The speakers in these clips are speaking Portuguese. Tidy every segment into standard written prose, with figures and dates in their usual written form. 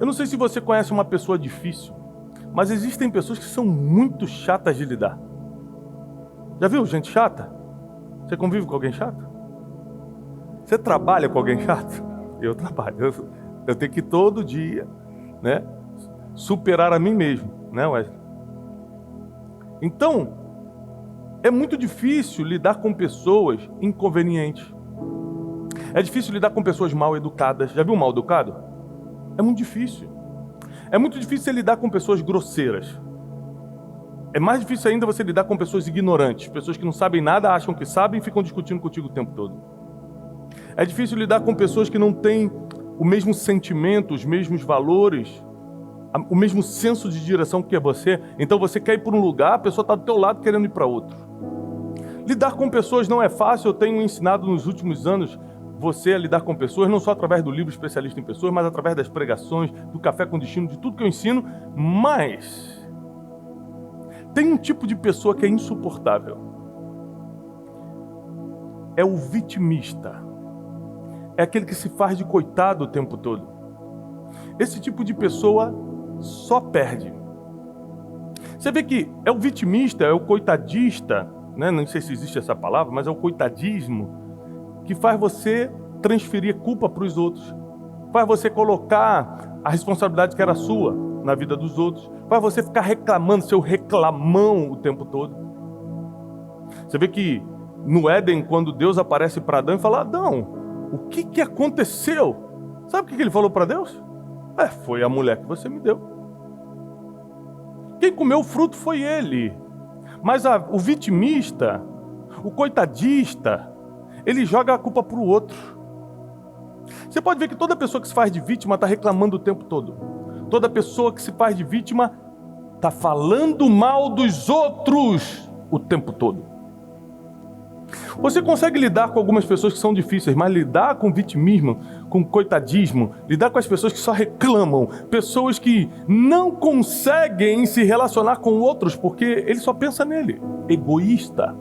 Eu não sei se você conhece uma pessoa difícil, mas existem pessoas que são muito chatas de lidar. Já viu gente chata? Você convive com alguém chato? Você trabalha com alguém chato? Eu trabalho. Eu tenho que todo dia, né, superar a mim mesmo, né, Wesley? Então, é muito difícil lidar com pessoas inconvenientes. É difícil lidar com pessoas mal educadas. Já viu mal educado? É muito difícil. É muito difícil você lidar com pessoas grosseiras. É mais difícil ainda você lidar com pessoas ignorantes, pessoas que não sabem nada, acham que sabem e ficam discutindo contigo o tempo todo. É difícil lidar com pessoas que não têm o mesmo sentimento, os mesmos valores, o mesmo senso de direção que é você. Então você quer ir para um lugar, a pessoa está do teu lado querendo ir para outro. Lidar com pessoas não é fácil. Eu tenho ensinado nos últimos anos você a lidar com pessoas, não só através do livro Especialista em Pessoas, mas através das pregações, do Café com Destino, de tudo que eu ensino. Mas tem um tipo de pessoa que é insuportável. É o vitimista. É aquele que se faz de coitado o tempo todo. Esse tipo de pessoa só perde. Você vê que é o vitimista, é o coitadista, né? Não sei se existe essa palavra, mas é o coitadismo que faz você transferir culpa para os outros. Faz você colocar a responsabilidade que era sua na vida dos outros. Faz você ficar reclamando, seu reclamão o tempo todo. Você vê que no Éden, quando Deus aparece para Adão e fala: Adão, o que aconteceu? Sabe o que ele falou para Deus? Foi a mulher que você me deu. Quem comeu o fruto foi ele. Mas o vitimista, o coitadista, ele joga a culpa para o outro. Você pode ver que toda pessoa que se faz de vítima está reclamando o tempo todo. Toda pessoa que se faz de vítima está falando mal dos outros o tempo todo. Você consegue lidar com algumas pessoas que são difíceis, mas lidar com vitimismo, com coitadismo, lidar com as pessoas que só reclamam, pessoas que não conseguem se relacionar com outros porque ele só pensa nele, egoísta.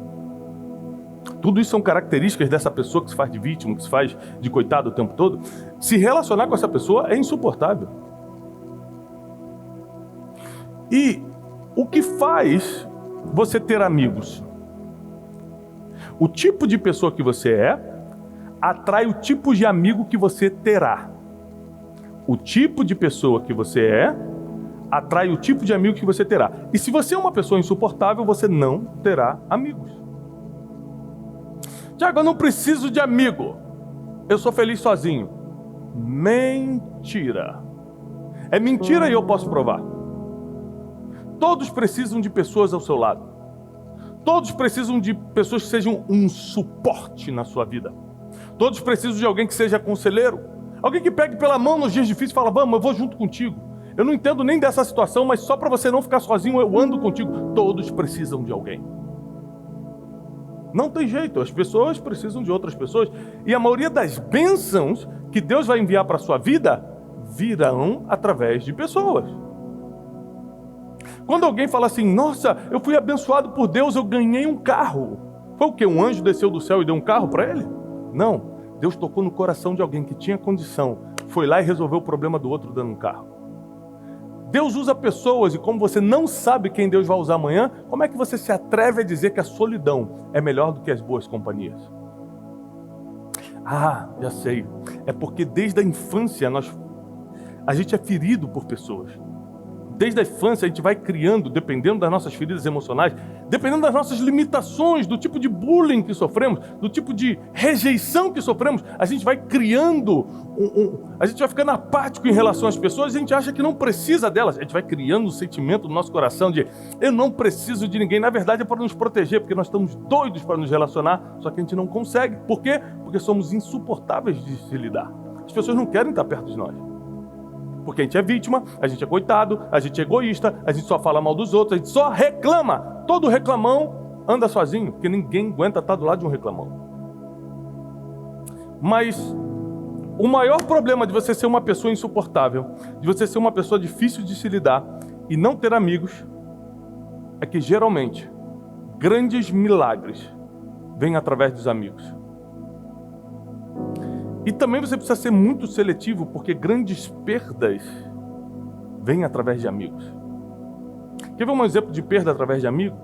Tudo isso são características dessa pessoa que se faz de vítima, que se faz de coitado o tempo todo. Se relacionar com essa pessoa é insuportável. E o que faz você ter amigos? O tipo de pessoa que você é atrai o tipo de amigo que você terá. O tipo de pessoa que você é atrai o tipo de amigo que você terá. E se você é uma pessoa insuportável, você não terá amigos. Tiago, eu não preciso de amigo. Eu sou feliz sozinho. Mentira. É mentira e eu posso provar. Todos precisam de pessoas ao seu lado. Todos precisam de pessoas que sejam um suporte na sua vida. Todos precisam de alguém que seja conselheiro. Alguém que pegue pela mão nos dias difíceis e fala: vamos, eu vou junto contigo. Eu não entendo nem dessa situação, mas só para você não ficar sozinho, eu ando contigo. Todos precisam de alguém. Não tem jeito, as pessoas precisam de outras pessoas. E a maioria das bênçãos que Deus vai enviar para a sua vida virão através de pessoas. Quando alguém fala assim: nossa, eu fui abençoado por Deus, eu ganhei um carro. Foi o quê? Um anjo desceu do céu e deu um carro para ele? Não. Deus tocou no coração de alguém que tinha condição, foi lá e resolveu o problema do outro dando um carro. Deus usa pessoas, e como você não sabe quem Deus vai usar amanhã, como é que você se atreve a dizer que a solidão é melhor do que as boas companhias? Ah, já sei. É porque desde a infância a gente é ferido por pessoas. Desde a infância a gente vai criando, dependendo das nossas feridas emocionais, dependendo das nossas limitações, do tipo de bullying que sofremos, do tipo de rejeição que sofremos, a gente vai criando, a gente vai ficando apático em relação às pessoas, a gente acha que não precisa delas, a gente vai criando um sentimento no nosso coração de: eu não preciso de ninguém. Na verdade é para nos proteger, porque nós estamos doidos para nos relacionar, só que a gente não consegue. Por quê? Porque somos insuportáveis de se lidar. As pessoas não querem estar perto de nós. Porque a gente é vítima, a gente é coitado, a gente é egoísta, a gente só fala mal dos outros, a gente só reclama. Todo reclamão anda sozinho, porque ninguém aguenta estar do lado de um reclamão. Mas o maior problema de você ser uma pessoa insuportável, de você ser uma pessoa difícil de se lidar e não ter amigos, é que geralmente grandes milagres vêm através dos amigos. E também você precisa ser muito seletivo, porque grandes perdas vem através de amigos. Quer ver um exemplo de perda através de amigo?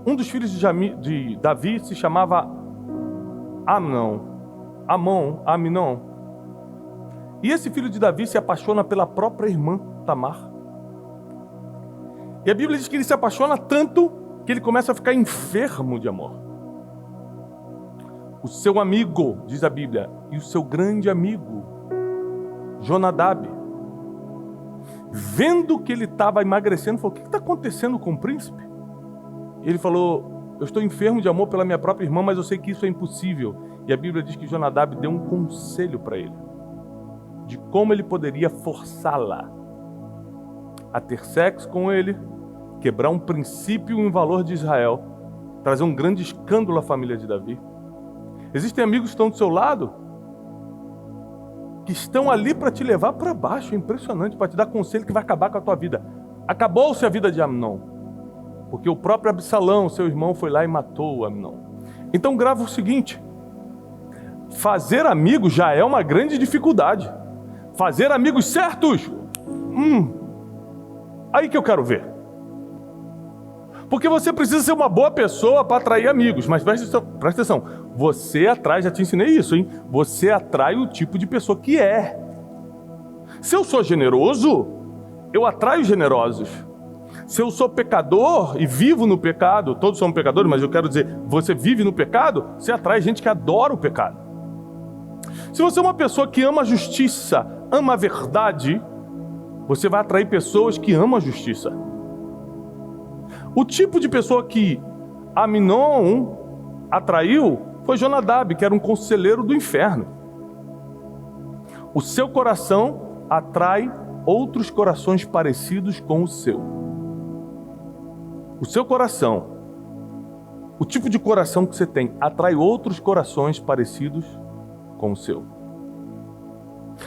Um dos filhos de Davi se chamava Aminon. E esse filho de Davi se apaixona pela própria irmã Tamar. E a Bíblia diz que ele se apaixona tanto que ele começa a ficar enfermo de amor. O seu amigo, diz a Bíblia, e o seu grande amigo, Jonadab, vendo que ele estava emagrecendo, falou: o que está acontecendo com o príncipe? E ele falou: eu estou enfermo de amor pela minha própria irmã, mas eu sei que isso é impossível. E a Bíblia diz que Jonadab deu um conselho para ele, de como ele poderia forçá-la a ter sexo com ele, quebrar um princípio e um valor de Israel, trazer um grande escândalo à família de Davi. Existem amigos que estão do seu lado, que estão ali para te levar para baixo. É impressionante, para te dar conselho que vai acabar com a tua vida. Acabou-se a vida de Amnon, porque o próprio Absalão, seu irmão, foi lá e matou Amnon. Então grava o seguinte: fazer amigos já é uma grande dificuldade. Fazer amigos certos, aí que eu quero ver. Porque você precisa ser uma boa pessoa para atrair amigos. Mas presta atenção, você atrai, já te ensinei isso, hein? Você atrai o tipo de pessoa que é. Se eu sou generoso, eu atraio generosos. Se eu sou pecador e vivo no pecado, todos somos pecadores, mas eu quero dizer, você vive no pecado, você atrai gente que adora o pecado. Se você é uma pessoa que ama a justiça, ama a verdade, você vai atrair pessoas que amam a justiça. O tipo de pessoa que Aminon atraiu foi Jonadab, que era um conselheiro do inferno. O seu coração atrai outros corações parecidos com o seu. O seu coração, o tipo de coração que você tem, atrai outros corações parecidos com o seu.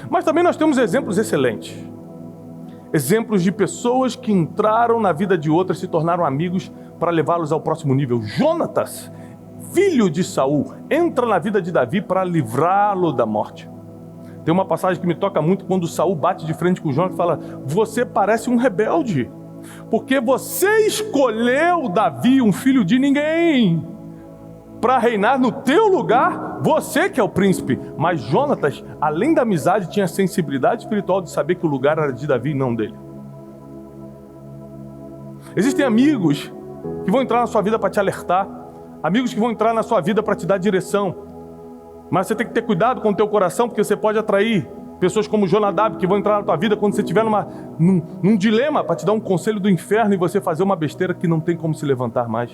Mas também nós temos exemplos excelentes. Exemplos de pessoas que entraram na vida de outras, se tornaram amigos para levá-los ao próximo nível. Jonatas, filho de Saul, entra na vida de Davi para livrá-lo da morte. Tem uma passagem que me toca muito quando Saul bate de frente com Jonatas e fala: você parece um rebelde, porque você escolheu Davi, um filho de ninguém, para reinar no teu lugar, você que é o príncipe. Mas Jonatas, além da amizade, tinha a sensibilidade espiritual de saber que o lugar era de Davi e não dele. Existem amigos que vão entrar na sua vida para te alertar, amigos que vão entrar na sua vida para te dar direção, mas você tem que ter cuidado com o teu coração, porque você pode atrair pessoas como Jonadab, que vão entrar na tua vida quando você estiver num dilema, para te dar um conselho do inferno e você fazer uma besteira que não tem como se levantar mais.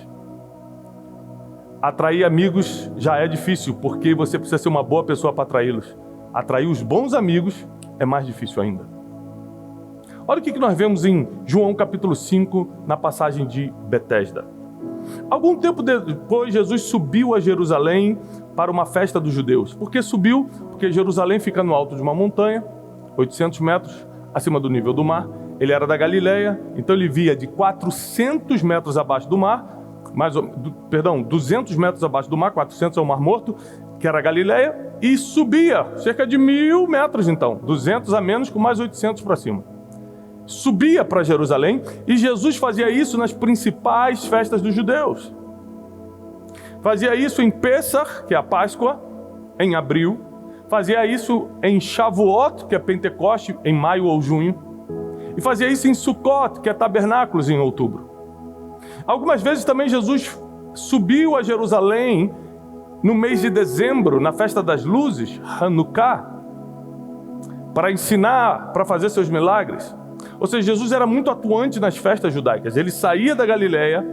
Atrair amigos já é difícil, porque você precisa ser uma boa pessoa para atraí-los. Atrair os bons amigos é mais difícil ainda. Olha o que nós vemos em João capítulo 5, na passagem de Betesda. Algum tempo depois, Jesus subiu a Jerusalém para uma festa dos judeus. Por que subiu? Porque Jerusalém fica no alto de uma montanha, 800 metros acima do nível do mar. Ele era da Galileia, então ele via de 400 metros abaixo do mar, 200 metros abaixo do mar, 400 é o Mar Morto, que era a Galileia, e subia cerca de 1.000 metros então, 200 a menos com mais 800 para cima. Subia para Jerusalém, e Jesus fazia isso nas principais festas dos judeus. Fazia isso em Pêssar, que é a Páscoa, em abril. Fazia isso em Shavuot, que é Pentecoste, em maio ou junho. E fazia isso em Sukkot, que é Tabernáculos, em outubro. Algumas vezes também Jesus subiu a Jerusalém no mês de dezembro, na festa das luzes, Hanukkah, para ensinar, para fazer seus milagres. Ou seja, Jesus era muito atuante nas festas judaicas. Ele saía da Galileia,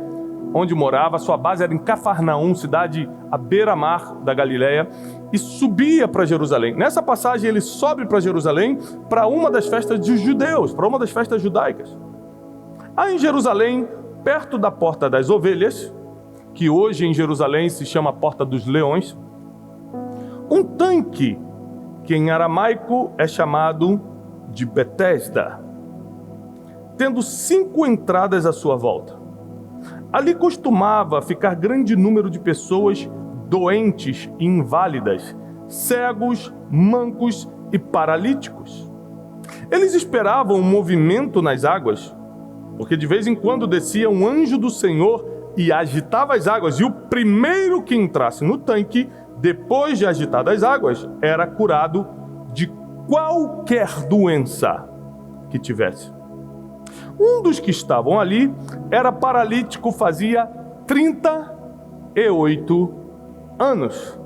onde morava, sua base era em Cafarnaum, cidade à beira-mar da Galileia, e subia para Jerusalém. Nessa passagem ele sobe para Jerusalém para uma das festas dos judeus, para uma das festas judaicas. Aí em Jerusalém, perto da Porta das Ovelhas, que hoje em Jerusalém se chama Porta dos Leões, um tanque, que em aramaico é chamado de Betesda, tendo 5 entradas à sua volta. Ali costumava ficar grande número de pessoas doentes e inválidas, cegos, mancos e paralíticos. Eles esperavam um movimento nas águas, porque de vez em quando descia um anjo do Senhor e agitava as águas, e o primeiro que entrasse no tanque, depois de agitadas as águas, era curado de qualquer doença que tivesse. Um dos que estavam ali era paralítico, fazia 38 anos.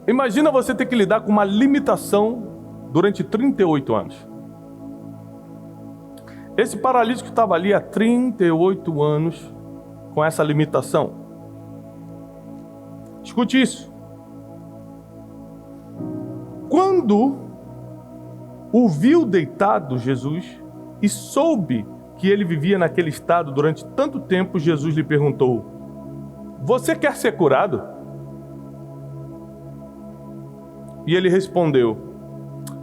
Imagina você ter que lidar com uma limitação durante 38 anos. Esse paralítico estava ali há 38 anos com essa limitação. Escute isso. Quando o viu deitado Jesus e soube que ele vivia naquele estado durante tanto tempo, Jesus lhe perguntou: você quer ser curado? E ele respondeu: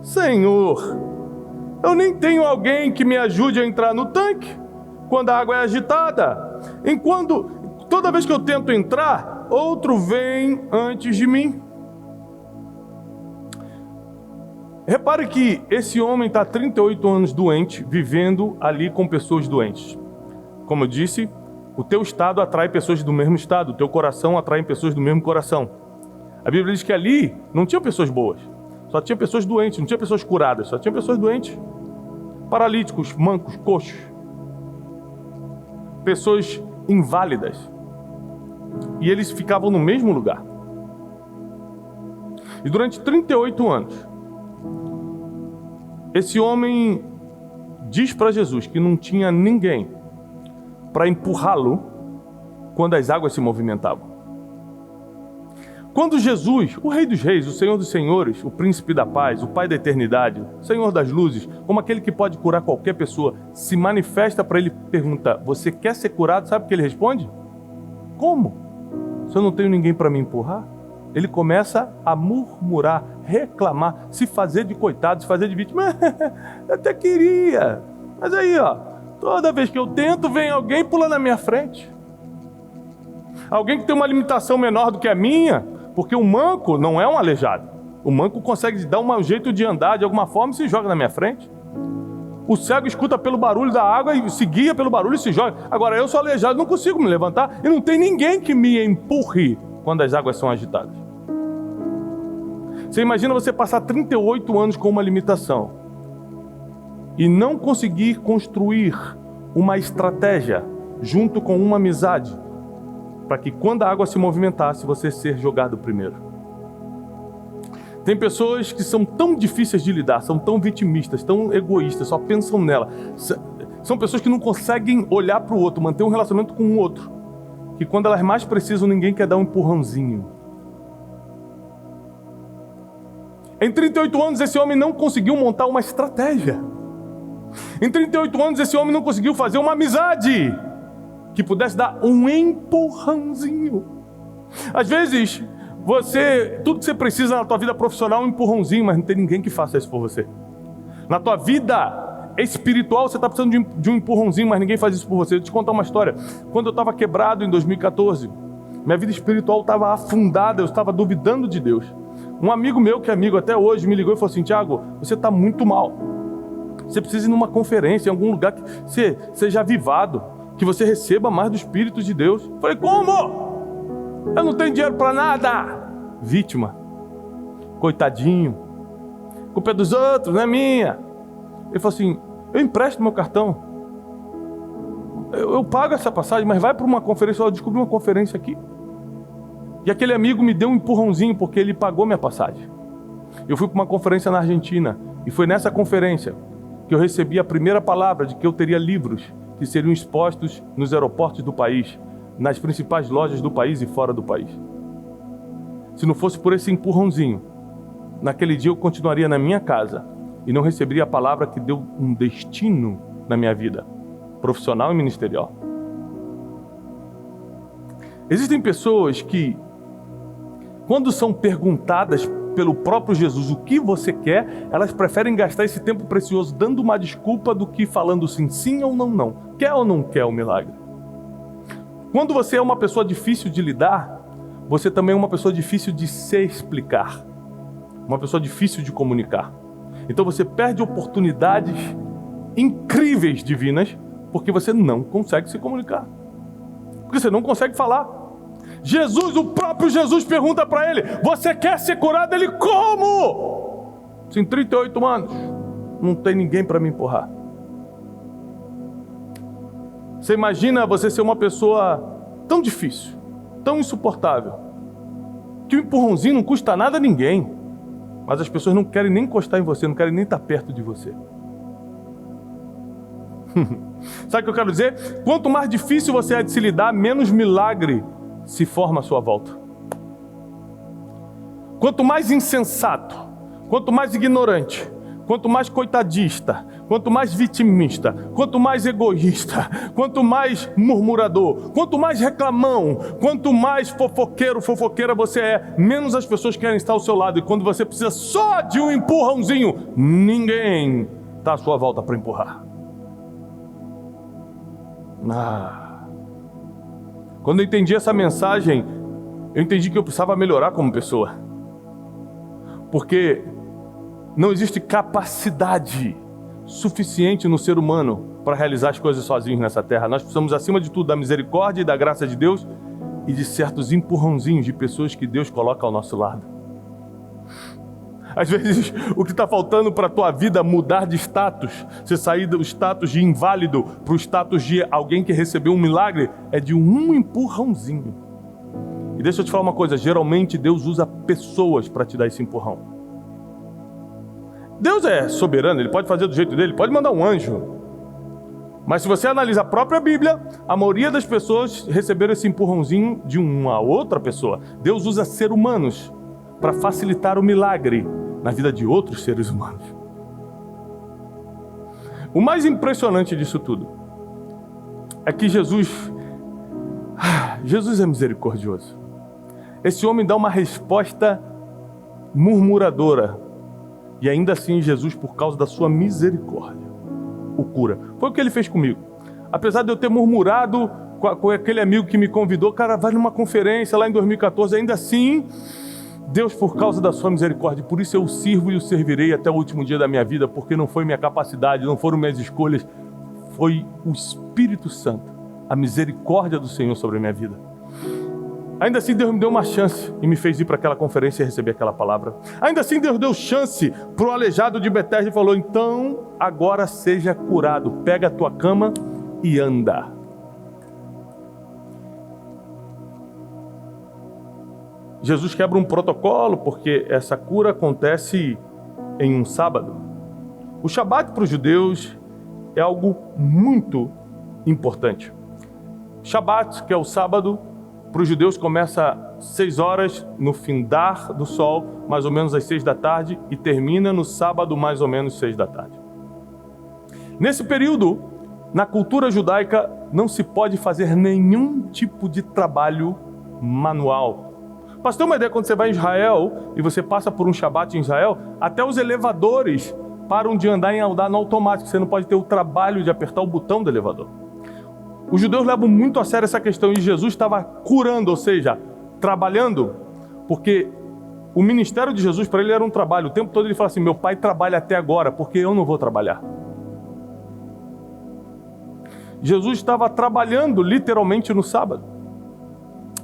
Senhor, eu nem tenho alguém que me ajude a entrar no tanque quando a água é agitada. Toda vez que eu tento entrar, outro vem antes de mim. Repare que esse homem está 38 anos doente, vivendo ali com pessoas doentes. Como eu disse, o teu estado atrai pessoas do mesmo estado, o teu coração atrai pessoas do mesmo coração. A Bíblia diz que ali não tinha pessoas boas, só tinha pessoas doentes, não tinha pessoas curadas, só tinha pessoas doentes. Paralíticos, mancos, coxos, pessoas inválidas. E eles ficavam no mesmo lugar. E durante 38 anos, esse homem diz para Jesus que não tinha ninguém para empurrá-lo quando as águas se movimentavam. Quando Jesus, o Rei dos Reis, o Senhor dos Senhores, o Príncipe da Paz, o Pai da Eternidade, o Senhor das Luzes, como aquele que pode curar qualquer pessoa, se manifesta para ele e pergunta: você quer ser curado? Sabe o que ele responde? Como? Se eu não tenho ninguém para me empurrar? Ele começa a murmurar, reclamar, se fazer de coitado, se fazer de vítima. Eu até queria, mas aí toda vez que eu tento, vem alguém pulando na minha frente. Alguém que tem uma limitação menor do que a minha, porque o manco não é um aleijado. O manco consegue dar um jeito de andar de alguma forma e se joga na minha frente. O cego escuta pelo barulho da água e se guia pelo barulho e se joga. Agora eu sou aleijado, não consigo me levantar e não tem ninguém que me empurre quando as águas são agitadas. Você imagina você passar 38 anos com uma limitação e não conseguir construir uma estratégia junto com uma amizade para que quando a água se movimentasse, você ser jogado primeiro. Tem pessoas que são tão difíceis de lidar, são tão vitimistas, tão egoístas, só pensam nela. São pessoas que não conseguem olhar para o outro, manter um relacionamento com o outro, que quando elas mais precisam, ninguém quer dar um empurrãozinho. Em 38 anos, esse homem não conseguiu montar uma estratégia. Em 38 anos, esse homem não conseguiu fazer uma amizade que pudesse dar um empurrãozinho. Às vezes, tudo que você precisa na tua vida profissional é um empurrãozinho, mas não tem ninguém que faça isso por você. Na tua vida espiritual, você está precisando de um empurrãozinho, mas ninguém faz isso por você. Vou te contar uma história. Quando eu estava quebrado em 2014, minha vida espiritual estava afundada, eu estava duvidando de Deus. Um amigo meu, que é amigo até hoje, me ligou e falou assim: Tiago, você está muito mal. Você precisa ir numa conferência, em algum lugar que você seja avivado, que você receba mais do Espírito de Deus. Eu falei: como? Eu não tenho dinheiro para nada. Vítima. Coitadinho. A culpa é dos outros, não é minha. Ele falou assim: eu empresto meu cartão. Eu pago essa passagem, mas vai para uma conferência. Eu descobri uma conferência aqui. E aquele amigo me deu um empurrãozinho porque ele pagou minha passagem. Eu fui para uma conferência na Argentina e foi nessa conferência que eu recebi a primeira palavra de que eu teria livros que seriam expostos nos aeroportos do país, nas principais lojas do país e fora do país. Se não fosse por esse empurrãozinho, naquele dia eu continuaria na minha casa e não receberia a palavra que deu um destino na minha vida, profissional e ministerial. Existem pessoas que, quando são perguntadas pelo próprio Jesus o que você quer, elas preferem gastar esse tempo precioso dando uma desculpa do que falando sim ou não. Quer ou não quer o milagre? Quando você é uma pessoa difícil de lidar, você também é uma pessoa difícil de se explicar, uma pessoa difícil de comunicar. Então você perde oportunidades incríveis divinas porque você não consegue se comunicar. Porque você não consegue falar. Jesus, o próprio Jesus pergunta para ele: você quer ser curado? Ele, como? Em 38 anos, não tem ninguém para me empurrar. Você imagina você ser uma pessoa tão difícil, tão insuportável, que o empurrãozinho não custa nada a ninguém, mas as pessoas não querem nem encostar em você, não querem nem estar perto de você. Sabe o que eu quero dizer? Quanto mais difícil você é de se lidar, menos milagre se forma à sua volta. Quanto mais insensato, quanto mais ignorante, quanto mais coitadista, quanto mais vitimista, quanto mais egoísta, quanto mais murmurador, quanto mais reclamão, quanto mais fofoqueira você é, menos as pessoas querem estar ao seu lado. E quando você precisa só de um empurrãozinho, ninguém está à sua volta para empurrar. Quando eu entendi essa mensagem, eu entendi que eu precisava melhorar como pessoa. Porque não existe capacidade suficiente no ser humano para realizar as coisas sozinhos nessa terra. Nós precisamos, acima de tudo, da misericórdia e da graça de Deus e de certos empurrãozinhos de pessoas que Deus coloca ao nosso lado. Às vezes, o que está faltando para a tua vida mudar de status, você sair do status de inválido para o status de alguém que recebeu um milagre, é de um empurrãozinho. E deixa eu te falar uma coisa, geralmente Deus usa pessoas para te dar esse empurrão. Deus é soberano, Ele pode fazer do jeito dele, Ele pode mandar um anjo. Mas se você analisa a própria Bíblia, a maioria das pessoas receberam esse empurrãozinho de uma outra pessoa. Deus usa seres humanos para facilitar o milagre na vida de outros seres humanos. O mais impressionante disso tudo é que Jesus é misericordioso. Esse homem dá uma resposta murmuradora e ainda assim Jesus, por causa da sua misericórdia, o cura. Foi o que ele fez comigo. Apesar de eu ter murmurado com aquele amigo que me convidou, cara, vai numa conferência lá em 2014, ainda assim Deus, por causa da sua misericórdia, por isso eu o sirvo e o servirei até o último dia da minha vida, porque não foi minha capacidade, não foram minhas escolhas, foi o Espírito Santo, a misericórdia do Senhor sobre a minha vida. Ainda assim Deus me deu uma chance e me fez ir para aquela conferência e receber aquela palavra. Ainda assim Deus deu chance para o aleijado de Betesda e falou: então agora seja curado, pega a tua cama e anda. Jesus quebra um protocolo porque essa cura acontece em um sábado. O Shabat para os judeus é algo muito importante. Shabat, que é o sábado, para os judeus começa às 6 horas no findar do sol, mais ou menos às 6 da tarde, e termina no sábado, mais ou menos 6 da tarde. Nesse período, na cultura judaica, não se pode fazer nenhum tipo de trabalho manual. Para você ter uma ideia, quando você vai em Israel e você passa por um Shabat em Israel, até os elevadores param de andar no automático. Você não pode ter o trabalho de apertar o botão do elevador. Os judeus levam muito a sério essa questão e Jesus estava curando, ou seja, trabalhando, porque o ministério de Jesus para ele era um trabalho. O tempo todo ele fala assim: meu pai trabalha até agora, porque eu não vou trabalhar. Jesus estava trabalhando literalmente no sábado.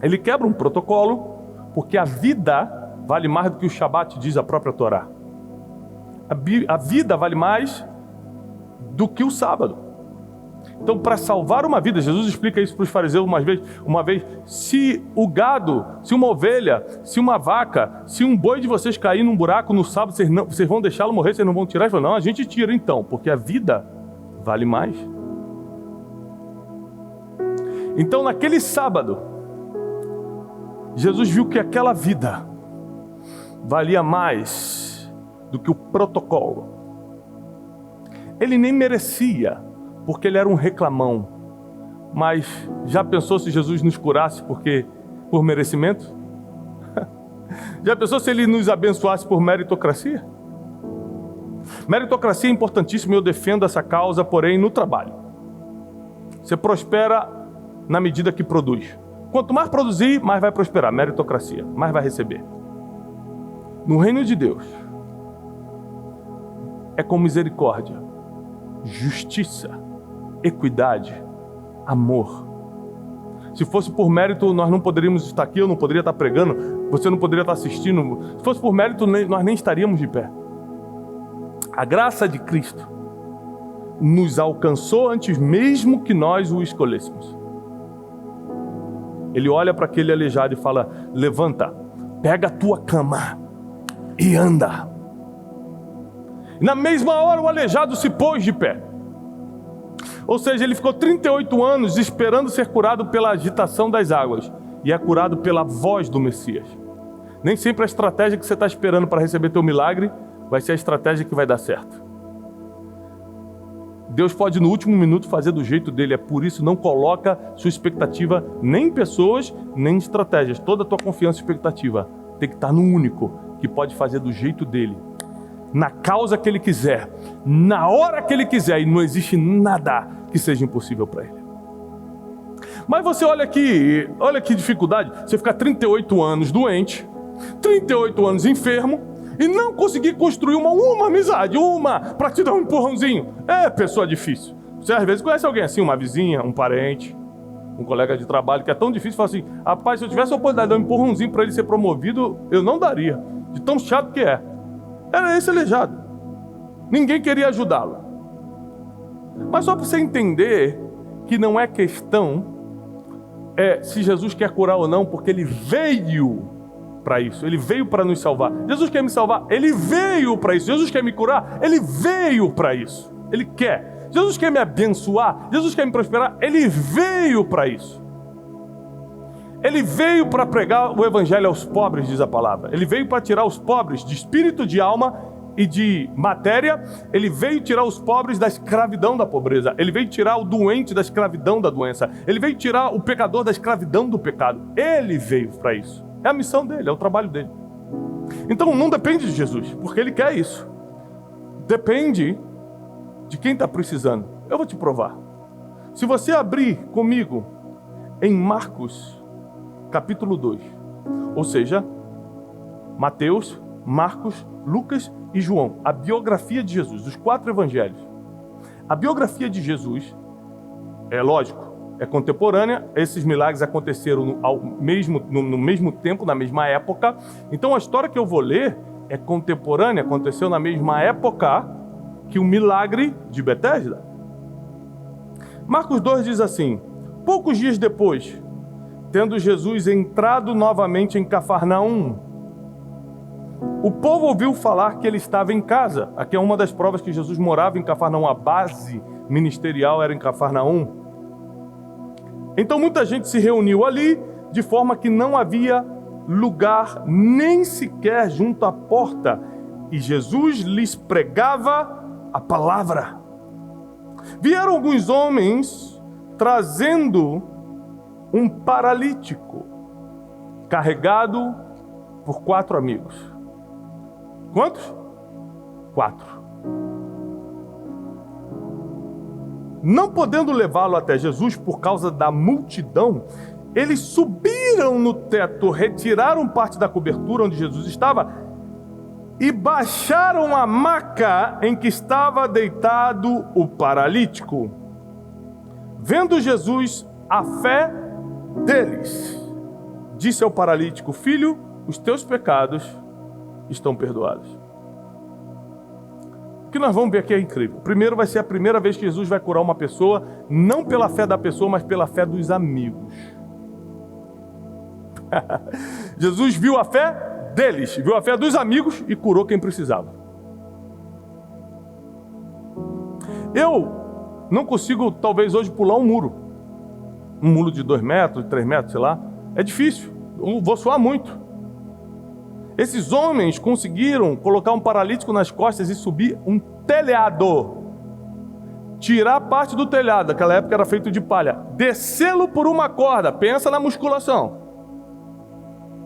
Ele quebra um protocolo, porque a vida vale mais do que o Shabat, diz a própria Torá. A vida vale mais do que o sábado. Então, para salvar uma vida, Jesus explica isso para os fariseus uma vez, se o gado, se uma ovelha, se uma vaca, se um boi de vocês cair num buraco no sábado, vocês vão deixá-lo morrer, vocês não vão tirar? Ele falou: não, a gente tira então, porque a vida vale mais. Então, naquele sábado, Jesus viu que aquela vida valia mais do que o protocolo. Ele nem merecia, porque ele era um reclamão. Mas já pensou se Jesus nos curasse por merecimento? Já pensou se ele nos abençoasse por meritocracia? Meritocracia é importantíssima e eu defendo essa causa, porém no trabalho. Você prospera na medida que produz. Quanto mais produzir, mais vai prosperar. Meritocracia, mais vai receber. No reino de Deus, é com misericórdia, justiça, equidade, amor. Se fosse por mérito, nós não poderíamos estar aqui, eu não poderia estar pregando, você não poderia estar assistindo. Se fosse por mérito, nós nem estaríamos de pé. A graça de Cristo nos alcançou antes mesmo que nós o escolhêssemos. Ele olha para aquele aleijado e fala: levanta, pega a tua cama e anda. E na mesma hora o aleijado se pôs de pé. Ou seja, ele ficou 38 anos esperando ser curado pela agitação das águas, e é curado pela voz do Messias. Nem sempre a estratégia que você está esperando para receber teu milagre vai ser a estratégia que vai dar certo. Deus pode no último minuto fazer do jeito dele. É por isso, não coloca sua expectativa nem em pessoas, nem em estratégias. Toda a tua confiança e expectativa tem que estar no único que pode fazer do jeito dele, na causa que ele quiser, na hora que ele quiser, e não existe nada que seja impossível para ele. Mas você olha que dificuldade, você ficar 38 anos doente, 38 anos enfermo, e não conseguir construir uma amizade, para te dar um empurrãozinho. É pessoa difícil. Você às vezes conhece alguém assim, uma vizinha, um parente, um colega de trabalho, que é tão difícil, fala assim: rapaz, se eu tivesse a oportunidade de dar um empurrãozinho para ele ser promovido, eu não daria, de tão chato que é. Era esse aleijado. Ninguém queria ajudá-lo. Mas só para você entender que não é questão se Jesus quer curar ou não, porque ele veio para isso. Ele veio para nos salvar. Jesus quer me salvar? Ele veio para isso. Jesus quer me curar? Ele veio para isso. Ele quer. Jesus quer me abençoar? Jesus quer me prosperar? Ele veio para isso. Ele veio para pregar o evangelho aos pobres, diz a palavra. Ele veio para tirar os pobres de espírito, de alma e de matéria. Ele veio tirar os pobres da escravidão da pobreza. Ele veio tirar o doente da escravidão da doença. Ele veio tirar o pecador da escravidão do pecado. Ele veio para isso. É a missão dele, é o trabalho dele. Então não depende de Jesus, porque ele quer isso. Depende de quem está precisando. Eu vou te provar. Se você abrir comigo em Marcos, capítulo 2, ou seja, Mateus, Marcos, Lucas e João, a biografia de Jesus, os 4 evangelhos. A biografia de Jesus, é lógico, é contemporânea. Esses milagres aconteceram no mesmo tempo, na mesma época. Então a história que eu vou ler é contemporânea, aconteceu na mesma época que o milagre de Betesda. Marcos 2 diz assim: poucos dias depois, tendo Jesus entrado novamente em Cafarnaum, o povo ouviu falar que ele estava em casa. Aqui é uma das provas que Jesus morava em Cafarnaum. A base ministerial era em Cafarnaum. Então muita gente se reuniu ali, de forma que não havia lugar nem sequer junto à porta, e Jesus lhes pregava a palavra. Vieram alguns homens trazendo um paralítico, carregado por 4 amigos. Quantos? 4. Não podendo levá-lo até Jesus por causa da multidão, eles subiram no teto, retiraram parte da cobertura onde Jesus estava e baixaram a maca em que estava deitado o paralítico. Vendo Jesus a fé deles, disse ao paralítico: filho, os teus pecados estão perdoados. O que nós vamos ver aqui é incrível. Primeiro, vai ser a primeira vez que Jesus vai curar uma pessoa, não pela fé da pessoa, mas pela fé dos amigos. Jesus viu a fé deles, viu a fé dos amigos e curou quem precisava. Eu não consigo, talvez hoje, pular um muro de 2 metros, de 3 metros, sei lá. É difícil, eu vou suar muito. Esses homens conseguiram colocar um paralítico nas costas e subir um telhado. Tirar parte do telhado, naquela época era feito de palha. Descê-lo por uma corda, pensa na musculação.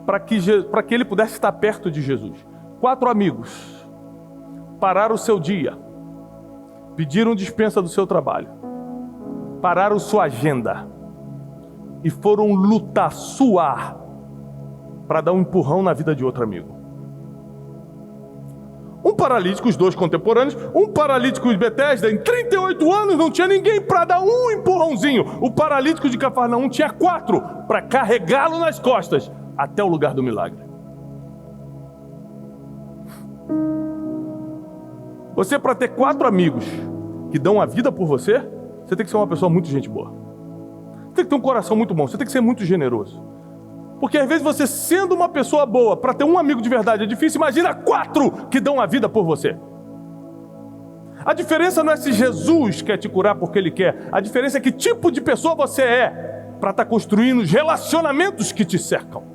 Para que ele pudesse estar perto de Jesus. 4 amigos pararam o seu dia. Pediram dispensa do seu trabalho. Pararam sua agenda. E foram lutar, suar, para dar um empurrão na vida de outro amigo. Um paralítico, os dois contemporâneos, um paralítico de Betesda, em 38 anos não tinha ninguém para dar um empurrãozinho. O paralítico de Cafarnaum tinha 4 para carregá-lo nas costas até o lugar do milagre. Você, para ter 4 amigos que dão a vida por você, você tem que ser uma pessoa muito gente boa. Você tem que ter um coração muito bom, você tem que ser muito generoso. Porque às vezes você sendo uma pessoa boa, para ter um amigo de verdade é difícil, imagina 4 que dão a vida por você. A diferença não é se Jesus quer te curar porque Ele quer, a diferença é que tipo de pessoa você é para estar construindo os relacionamentos que te cercam.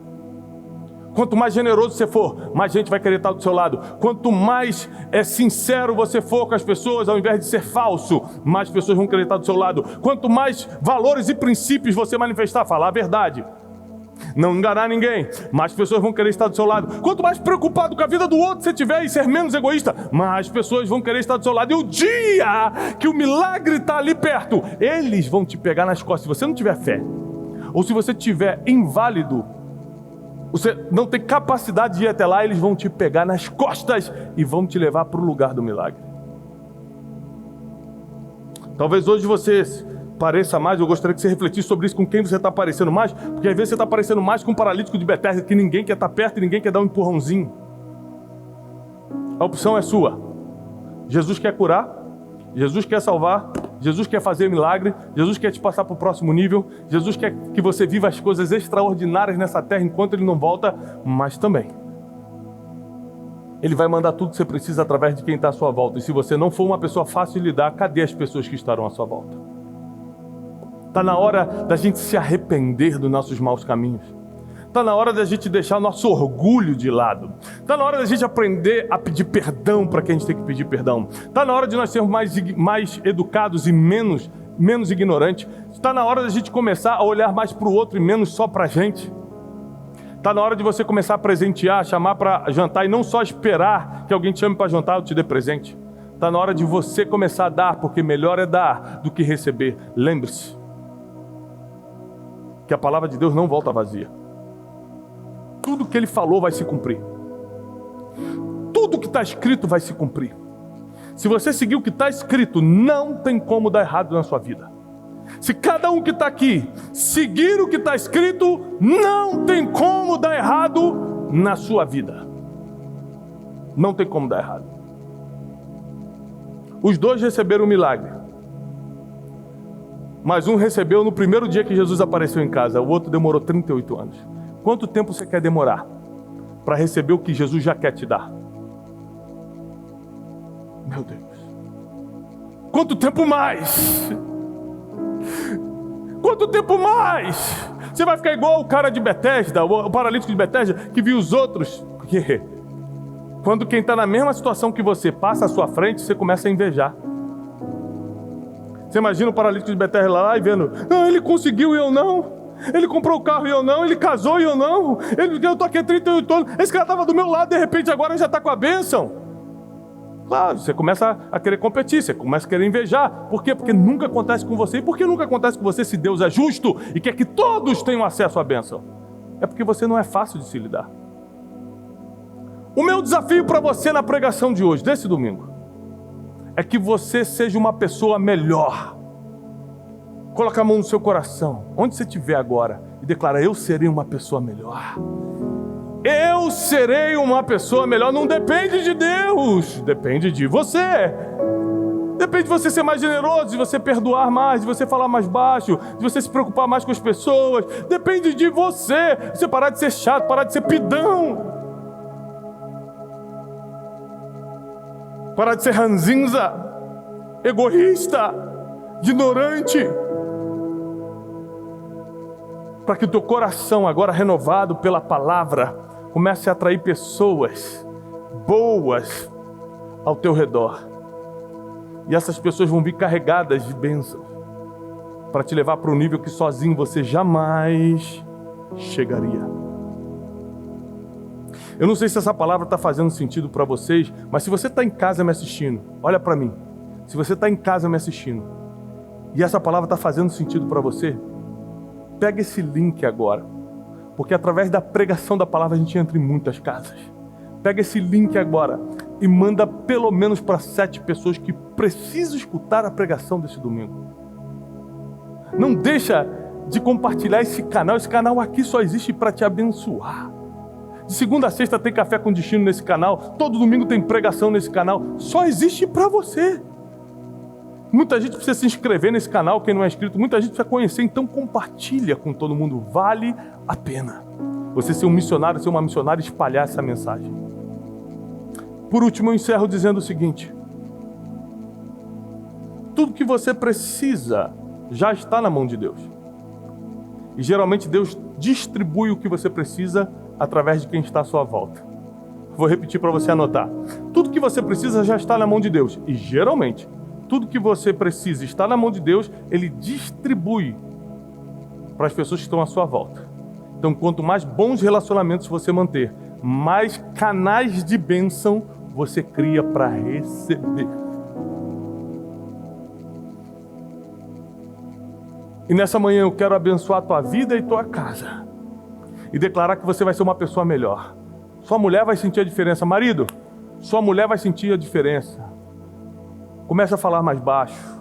Quanto mais generoso você for, mais gente vai querer estar do seu lado. Quanto mais sincero você for com as pessoas, ao invés de ser falso, mais pessoas vão querer estar do seu lado. Quanto mais valores e princípios você manifestar, falar a verdade, não enganar ninguém, mais pessoas vão querer estar do seu lado. Quanto mais preocupado com a vida do outro você tiver e ser menos egoísta, mais pessoas vão querer estar do seu lado. E o dia que o milagre está ali perto, eles vão te pegar nas costas. Se você não tiver fé, ou se você tiver inválido, você não tem capacidade de ir até lá, eles vão te pegar nas costas e vão te levar para o lugar do milagre. Talvez hoje você pareça mais, eu gostaria que você refletisse sobre isso, com quem você está parecendo mais, porque às vezes você está parecendo mais com um paralítico de Betesda, que ninguém quer estar perto e ninguém quer dar um empurrãozinho. A opção é sua. Jesus quer curar, Jesus quer salvar, Jesus quer fazer milagre, Jesus quer te passar para o próximo nível, Jesus quer que você viva as coisas extraordinárias nessa terra enquanto Ele não volta, mas também Ele vai mandar tudo que você precisa através de quem está à sua volta. E se você não for uma pessoa fácil de lidar, cadê as pessoas que estarão à sua volta? Está na hora da gente se arrepender dos nossos maus caminhos. Está na hora da gente deixar nosso orgulho de lado. Está na hora da gente aprender a pedir perdão para quem a gente tem que pedir perdão. Está na hora de nós sermos mais educados e menos ignorantes. Está na hora da gente começar a olhar mais para o outro e menos só para a gente. Está na hora de você começar a presentear, chamar para jantar e não só esperar que alguém te chame para jantar ou te dê presente. Está na hora de você começar a dar, porque melhor é dar do que receber. Lembre-se que a palavra de Deus não volta vazia. Tudo que Ele falou vai se cumprir. Tudo que está escrito vai se cumprir. Se você seguir o que está escrito, não tem como dar errado na sua vida. Se cada um que está aqui seguir o que está escrito, não tem como dar errado na sua vida. Não tem como dar errado. Os dois receberam o milagre. Mas um recebeu no primeiro dia que Jesus apareceu em casa, o outro demorou 38 anos. Quanto tempo você quer demorar para receber o que Jesus já quer te dar? Meu Deus. Quanto tempo mais? Quanto tempo mais? Você vai ficar igual o cara de Betesda, o paralítico de Betesda, que viu os outros. Porque quando quem está na mesma situação que você passa à sua frente, você começa a invejar. Você imagina o paralítico de Betesda lá e vendo, não, ele conseguiu e eu não. Ele comprou o carro e eu não. Ele casou e eu não. Eu estou aqui há 38 anos. Esse cara estava do meu lado, de repente agora já está com a bênção. Claro, você começa a querer competir, você começa a querer invejar. Por quê? Porque nunca acontece com você. E por que nunca acontece com você se Deus é justo e quer que todos tenham acesso à bênção? É porque você não é fácil de se lidar. O meu desafio para você na pregação de hoje, desse domingo, é que você seja uma pessoa melhor. Coloca a mão no seu coração, onde você estiver agora, e declara, eu serei uma pessoa melhor. Eu serei uma pessoa melhor. Não depende de Deus, depende de você. Depende de você ser mais generoso, de você perdoar mais, de você falar mais baixo, de você se preocupar mais com as pessoas. Depende de você. Você parar de ser chato, parar de ser pidão. Parar de ser ranzinza, egoísta, ignorante. Para que o teu coração, agora renovado pela palavra, comece a atrair pessoas boas ao teu redor. E essas pessoas vão vir carregadas de bênçãos para te levar para um nível que sozinho você jamais chegaria. Eu não sei se essa palavra está fazendo sentido para vocês, mas se você está em casa me assistindo, olha para mim. Se você está em casa me assistindo e essa palavra está fazendo sentido para você, pega esse link agora, porque através da pregação da palavra a gente entra em muitas casas. Pega esse link agora, e manda pelo menos para 7 pessoas que precisam escutar a pregação desse domingo. Não deixa de compartilhar esse canal. Esse canal aqui só existe para te abençoar. De segunda a sexta tem Café com Destino nesse canal. Todo domingo tem pregação nesse canal. Só existe para você. Muita gente precisa se inscrever nesse canal, quem não é inscrito. Muita gente precisa conhecer, então compartilha com todo mundo. Vale a pena você ser um missionário, ser uma missionária, espalhar essa mensagem. Por último, eu encerro dizendo o seguinte: tudo que você precisa já está na mão de Deus. E geralmente Deus distribui o que você precisa através de quem está à sua volta. Vou repetir para você anotar. Tudo que você precisa já está na mão de Deus. E geralmente, tudo que você precisa está na mão de Deus, Ele distribui para as pessoas que estão à sua volta. Então, quanto mais bons relacionamentos você manter, mais canais de bênção você cria para receber. E nessa manhã eu quero abençoar a tua vida e tua casa. E declarar que você vai ser uma pessoa melhor. Sua mulher vai sentir a diferença. Marido, sua mulher vai sentir a diferença. Comece a falar mais baixo.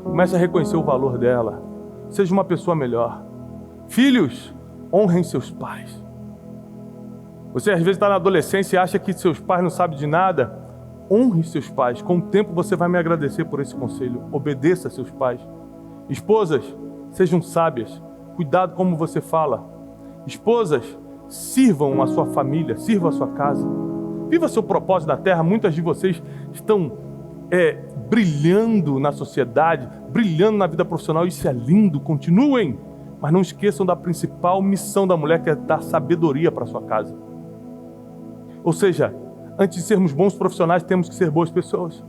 Comece a reconhecer o valor dela. Seja uma pessoa melhor. Filhos, honrem seus pais. Você às vezes está na adolescência e acha que seus pais não sabem de nada. Honre seus pais. Com o tempo você vai me agradecer por esse conselho. Obedeça a seus pais. Esposas, sejam sábias. Cuidado como você fala. Esposas, sirvam a sua família, sirvam a sua casa. Viva seu propósito na terra. Muitas de vocês estão brilhando na sociedade, brilhando na vida profissional. Isso é lindo, continuem. Mas não esqueçam da principal missão da mulher, que é dar sabedoria para a sua casa. Ou seja, antes de sermos bons profissionais, temos que ser boas pessoas.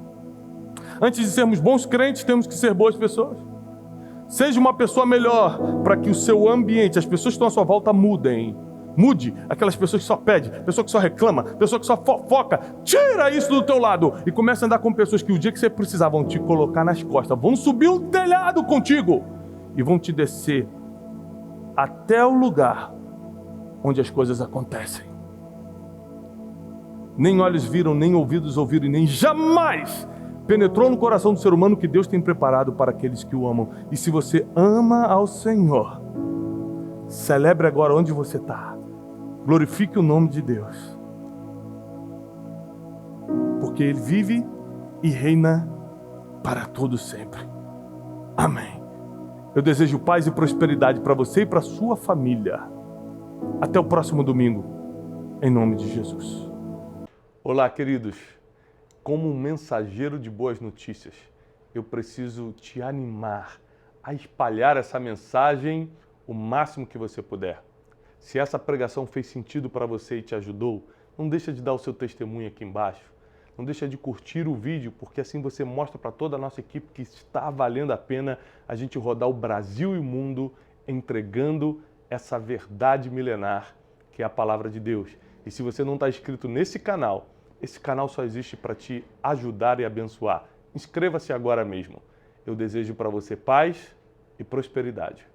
Antes de sermos bons crentes, temos que ser boas pessoas. Seja uma pessoa melhor, para que o seu ambiente, as pessoas que estão à sua volta mudem. Mude aquelas pessoas que só pedem, pessoa que só reclama, pessoa que só fofoca. Tira isso do teu lado e comece a andar com pessoas que o dia que você precisar vão te colocar nas costas, vão subir um telhado contigo e vão te descer até o lugar onde as coisas acontecem. Nem olhos viram, nem ouvidos ouviram, e nem jamais penetrou no coração do ser humano que Deus tem preparado para aqueles que o amam. E se você ama ao Senhor, celebre agora onde você está. Glorifique o nome de Deus. Porque Ele vive e reina para todo sempre. Amém. Eu desejo paz e prosperidade para você e para a sua família. Até o próximo domingo, em nome de Jesus. Olá, queridos. Como um mensageiro de boas notícias, eu preciso te animar a espalhar essa mensagem o máximo que você puder. Se essa pregação fez sentido para você e te ajudou, não deixa de dar o seu testemunho aqui embaixo. Não deixa de curtir o vídeo, porque assim você mostra para toda a nossa equipe que está valendo a pena a gente rodar o Brasil e o mundo entregando essa verdade milenar que é a palavra de Deus. E se você não está inscrito nesse canal, esse canal só existe para te ajudar e abençoar. Inscreva-se agora mesmo. Eu desejo para você paz e prosperidade.